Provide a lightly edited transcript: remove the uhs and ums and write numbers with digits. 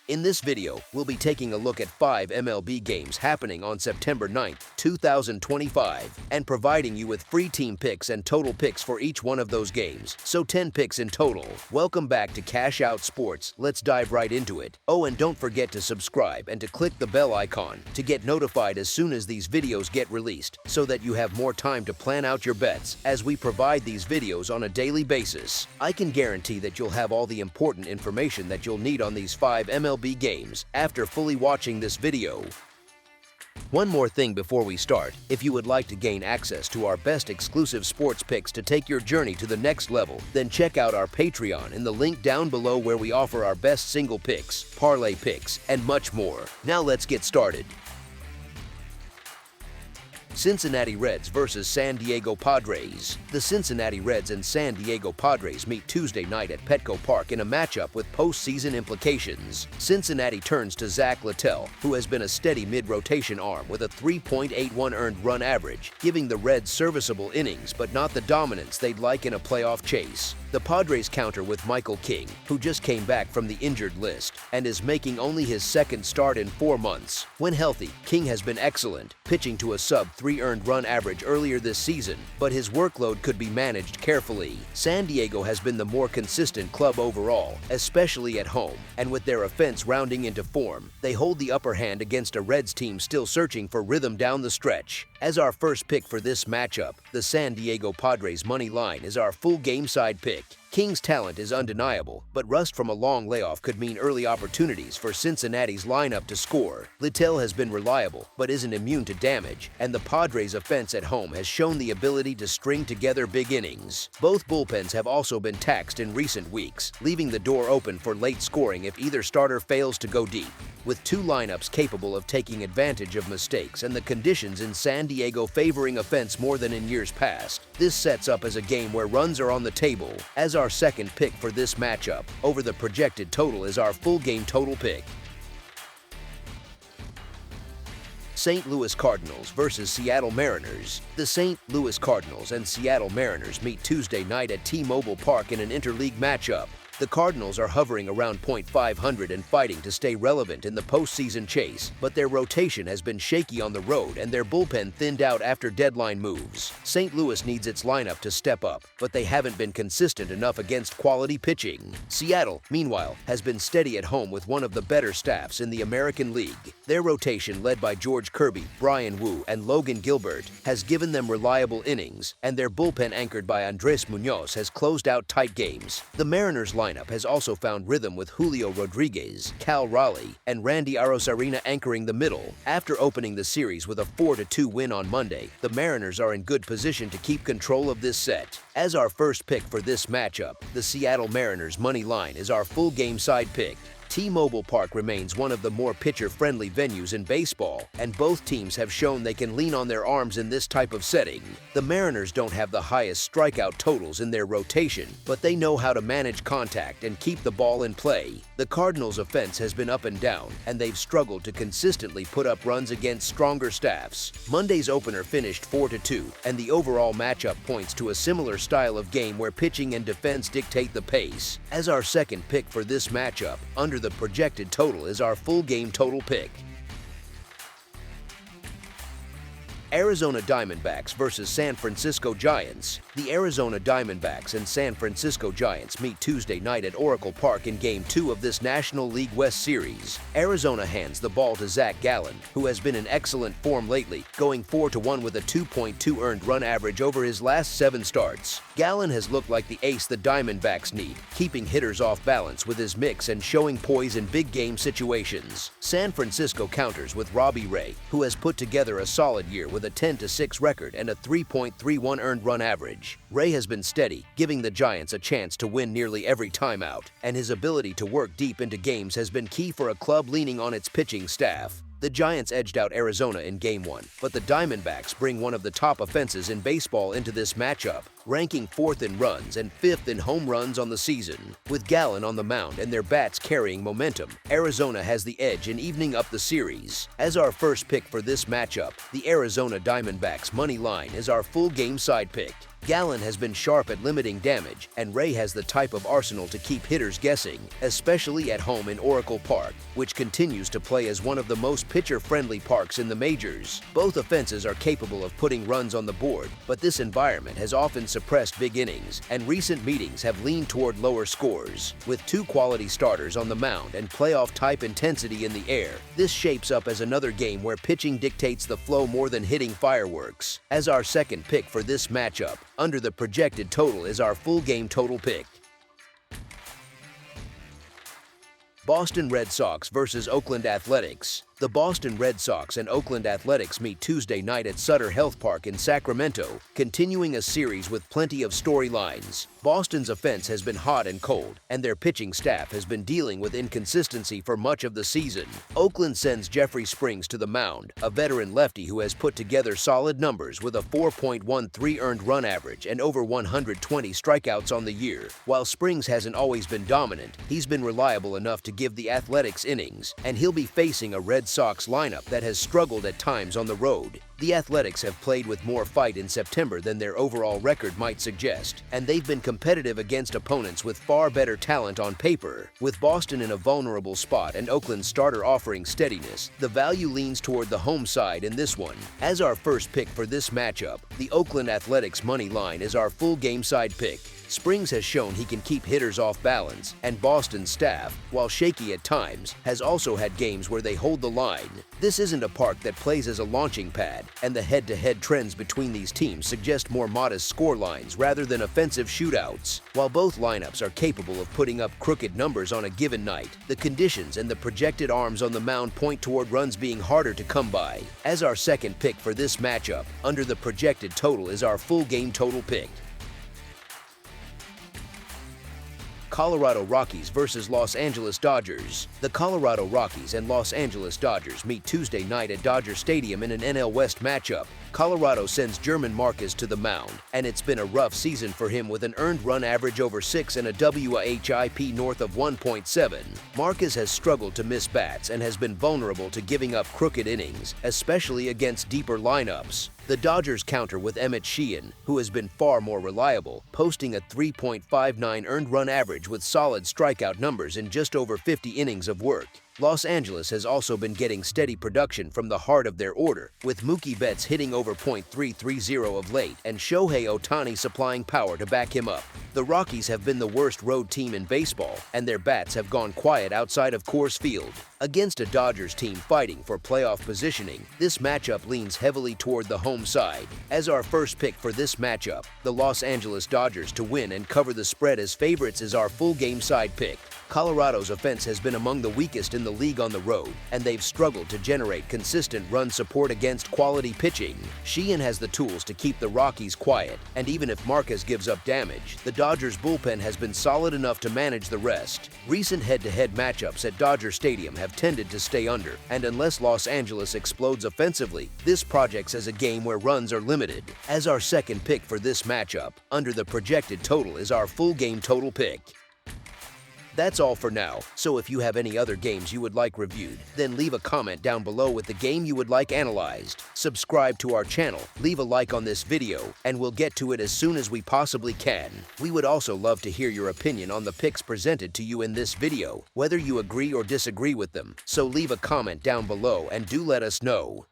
In this video, we'll be taking a look at 5 MLB games happening on September 9, 2025, and providing you with free team picks and total picks for each one of those games, so 10 picks in total. Welcome back to Cash Out Sports. Let's dive right into it. Oh, and don't forget to subscribe and to click the bell icon to get notified as soon as these videos get released, so that you have more time to plan out your bets as we provide these videos on a daily basis. I can guarantee that you'll have all the important information that you'll need on these 5 MLB games after fully watching this video. One more thing before we start: if you would like to gain access to our best exclusive sports picks to take your journey to the next level, then check out our Patreon in the link down below, where we offer our best single picks, parlay picks, and much more. Now let's get started. Cincinnati Reds versus San Diego Padres. The Cincinnati Reds and San Diego Padres meet Tuesday night at Petco Park in a matchup with postseason implications. Cincinnati turns to Zach Littell, who has been a steady mid-rotation arm with a 3.81 earned run average, giving the Reds serviceable innings but not the dominance they'd like in a playoff chase. The Padres counter with Michael King, who just came back from the injured list and is making only his second start in 4 months. When healthy, King has been excellent, pitching to a sub-3 earned run average earlier this season, but his workload could be managed carefully. San Diego has been the more consistent club overall, especially at home, and with their offense rounding into form, they hold the upper hand against a Reds team still searching for rhythm down the stretch. As our first pick for this matchup, the San Diego Padres money line is our full game side pick. King's talent is undeniable, but rust from a long layoff could mean early opportunities for Cincinnati's lineup to score. Littell has been reliable, but isn't immune to damage, and the Padres' offense at home has shown the ability to string together big innings. Both bullpens have also been taxed in recent weeks, leaving the door open for late scoring if either starter fails to go deep. With two lineups capable of taking advantage of mistakes and the conditions in San Diego favoring offense more than in years past, this sets up as a game where runs are on the table. As our second pick for this matchup, over the projected total is our full game total pick. St. Louis Cardinals versus Seattle Mariners. The St. Louis Cardinals and Seattle Mariners meet Tuesday night at T-Mobile Park in an interleague matchup. The Cardinals are hovering around .500 and fighting to stay relevant in the postseason chase, but their rotation has been shaky on the road and their bullpen thinned out after deadline moves. St. Louis needs its lineup to step up, but they haven't been consistent enough against quality pitching. Seattle, meanwhile, has been steady at home with one of the better staffs in the American League. Their rotation, led by George Kirby, Brian Wu, and Logan Gilbert, has given them reliable innings, and their bullpen, anchored by Andres Munoz, has closed out tight games. The Mariners' lineup has also found rhythm with Julio Rodriguez, Cal Raleigh, and Randy Arozarena anchoring the middle. After opening the series with a 4-2 win on Monday, the Mariners are in good position to keep control of this set. As our first pick for this matchup, the Seattle Mariners money line is our full game side pick. T-Mobile Park remains one of the more pitcher-friendly venues in baseball, and both teams have shown they can lean on their arms in this type of setting. The Mariners don't have the highest strikeout totals in their rotation, but they know how to manage contact and keep the ball in play. The Cardinals' offense has been up and down, and they've struggled to consistently put up runs against stronger staffs. Monday's opener finished 4-2, and the overall matchup points to a similar style of game where pitching and defense dictate the pace. As our second pick for this matchup, under the projected total is our full game total pick. Arizona Diamondbacks versus San Francisco Giants. The Arizona Diamondbacks and San Francisco Giants meet Tuesday night at Oracle Park in Game 2 of this National League West Series. Arizona hands the ball to Zach Gallen, who has been in excellent form lately, going 4-1 with a 2.2 earned run average over his last 7 starts. Gallen has looked like the ace the Diamondbacks need, keeping hitters off balance with his mix and showing poise in big game situations. San Francisco counters with Robbie Ray, who has put together a solid year with a 10-6 record and a 3.31 earned run average. Ray has been steady, giving the Giants a chance to win nearly every time out, and his ability to work deep into games has been key for a club leaning on its pitching staff. The Giants edged out Arizona in Game 1, but the Diamondbacks bring one of the top offenses in baseball into this matchup. ranking 4th in runs and 5th in home runs on the season. With Gallen on the mound and their bats carrying momentum, Arizona has the edge in evening up the series. As our first pick for this matchup, the Arizona Diamondbacks money line is our full game side pick. Gallen has been sharp at limiting damage, and Ray has the type of arsenal to keep hitters guessing, especially at home in Oracle Park, which continues to play as one of the most pitcher-friendly parks in the majors. Both offenses are capable of putting runs on the board, but this environment has often suppressed big innings, and recent meetings have leaned toward lower scores. With two quality starters on the mound and playoff-type intensity in the air, this shapes up as another game where pitching dictates the flow more than hitting fireworks. As our second pick for this matchup, under the projected total is our full game total pick. Boston Red Sox versus Oakland Athletics. The Boston Red Sox and Oakland Athletics meet Tuesday night at Sutter Health Park in Sacramento, continuing a series with plenty of storylines. Boston's offense has been hot and cold, and their pitching staff has been dealing with inconsistency for much of the season. Oakland sends Jeffrey Springs to the mound, a veteran lefty who has put together solid numbers with a 4.13 earned run average and over 120 strikeouts on the year. While Springs hasn't always been dominant, he's been reliable enough to give the Athletics innings, and he'll be facing a Red Sox lineup that has struggled at times on the road. The Athletics have played with more fight in September than their overall record might suggest, and they've been competitive against opponents with far better talent on paper. With Boston in a vulnerable spot and Oakland's starter offering steadiness, the value leans toward the home side in this one. As our first pick for this matchup, the Oakland Athletics money line is our full game side pick. Springs has shown he can keep hitters off balance, and Boston's staff, while shaky at times, has also had games where they hold the line. This isn't a park that plays as a launching pad, and the head-to-head trends between these teams suggest more modest score lines rather than offensive shootouts. While both lineups are capable of putting up crooked numbers on a given night, the conditions and the projected arms on the mound point toward runs being harder to come by. As our second pick for this matchup, under the projected total is our full game total pick. Colorado Rockies versus Los Angeles Dodgers. The Colorado Rockies and Los Angeles Dodgers meet Tuesday night at Dodger Stadium in an NL West matchup. Colorado sends German Marquez to the mound, and it's been a rough season for him with an earned run average over 6 and a WHIP north of 1.7. Marquez has struggled to miss bats and has been vulnerable to giving up crooked innings, especially against deeper lineups. The Dodgers counter with Emmett Sheehan, who has been far more reliable, posting a 3.59 earned run average with solid strikeout numbers in just over 50 innings of work. Los Angeles has also been getting steady production from the heart of their order, with Mookie Betts hitting over .330 of late and Shohei Ohtani supplying power to back him up. The Rockies have been the worst road team in baseball, and their bats have gone quiet outside of Coors Field. Against a Dodgers team fighting for playoff positioning, this matchup leans heavily toward the home side. As our first pick for this matchup, the Los Angeles Dodgers to win and cover the spread as favorites is our full game side pick. Colorado's offense has been among the weakest in the league on the road, and they've struggled to generate consistent run support against quality pitching. Sheehan has the tools to keep the Rockies quiet, and even if Marquez gives up damage, the Dodgers' bullpen has been solid enough to manage the rest. Recent head-to-head matchups at Dodger Stadium have tended to stay under, and unless Los Angeles explodes offensively, this projects as a game where runs are limited. As our second pick for this matchup, under the projected total is our full game total pick. That's all for now, so if you have any other games you would like reviewed, then leave a comment down below with the game you would like analyzed. Subscribe to our channel, leave a like on this video, and we'll get to it as soon as we possibly can. We would also love to hear your opinion on the picks presented to you in this video, whether you agree or disagree with them, so leave a comment down below and do let us know.